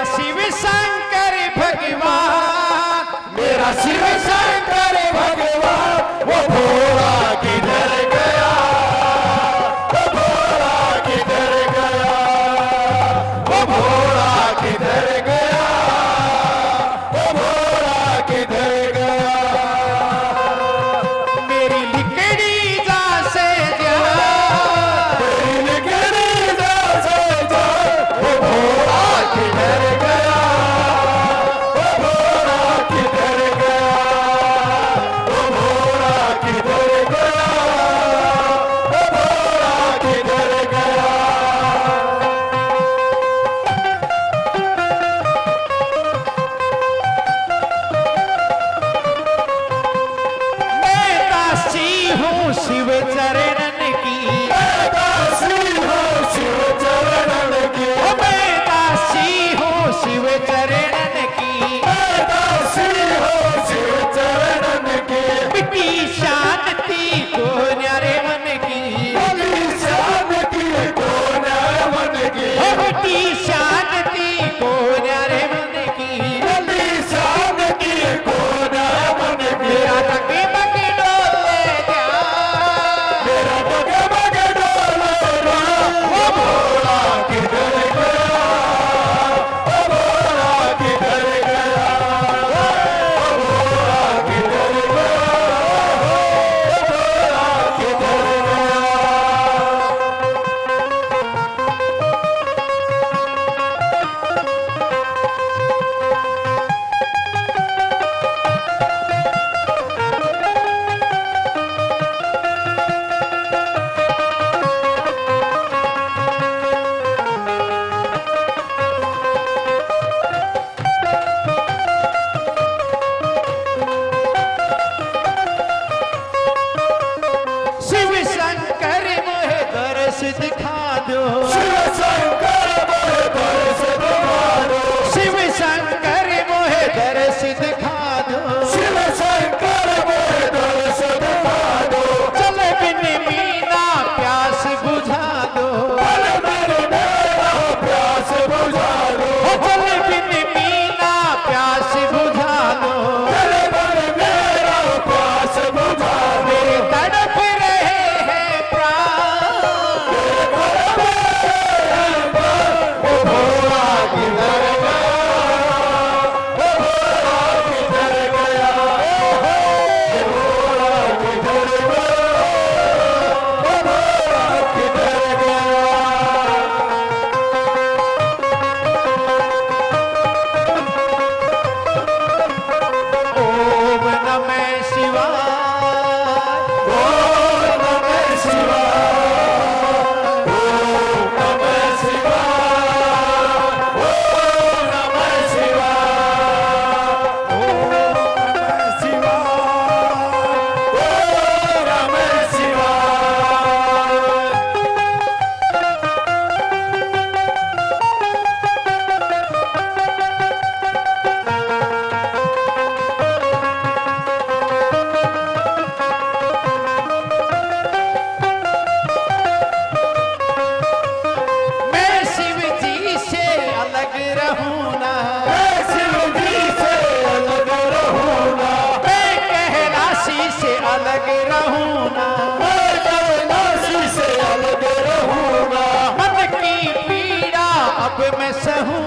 शिव शंकर भगवान, मेरा शिव शंकर भगवान, वो भोला किधर गया, वो भोला किधर गया, वो भोला किधर गया, वो भोला किधर गया। मेरी लिकड़ी जा से जा, मेरी लिकड़ी जा से जा, वो भोला किधर गया, वो भोला किधर गया, वो भोला किधर गया, वो भोला किधर गया। मैं दासी हूँ शिव चरणन की, मैं दासी हूँ शिव चरणन की, मैं दासी हूँ शिव चरणन की, मैं दासी हूँ शिव चरणन की। मिट्टी शांति को न्यारे मन की, बलि शांति को न्याय मन की, मिट्टी शांति को न्यारे मन की, बलि शांति को न्याय मन की। मेरा तके बके डोले जा, मेरा बगे बगे डोले रा, वो भोला किधर गया, वो भोला किधर गया, वो भोला किधर गया, वो भोला किधर गया। शिव शंकर मोहे दर्श दिखा दो, शिव शंकर मोहे दर्श दिखा दो, शिव शंकर मोहे दर्श दिखा दो, शिव शंकर मोहे दर्श दिखा दो। चल बिन मीना प्यास बुझा दो, बल मेरे मेरा प्यास बुझा दो, चल बिन मीना प्यास बुझा दो, बल मेरा प्यास बुझा दो। मेरे तड़प रहे हैं प्राण, वो भोला किधर गया, वो भोला किधर गया, वो भोला किधर गया, वो भोला किधर गया। ओम नमः शिवाय, ओम नमः शिवाय, ओम नमः शिवाय, ओम नमः शिवाय, ओम नमः शिवाय, ओम नमः शिवाय। मैं शिव जी से अलग रहूं ना, मैं शिव जी से अलग रहूंगा, मैं कैलाशी से अलग रहूं ना, मैं कैलाशी से अलग रहूंगा, मन की पीड़ा अब मैं सहूं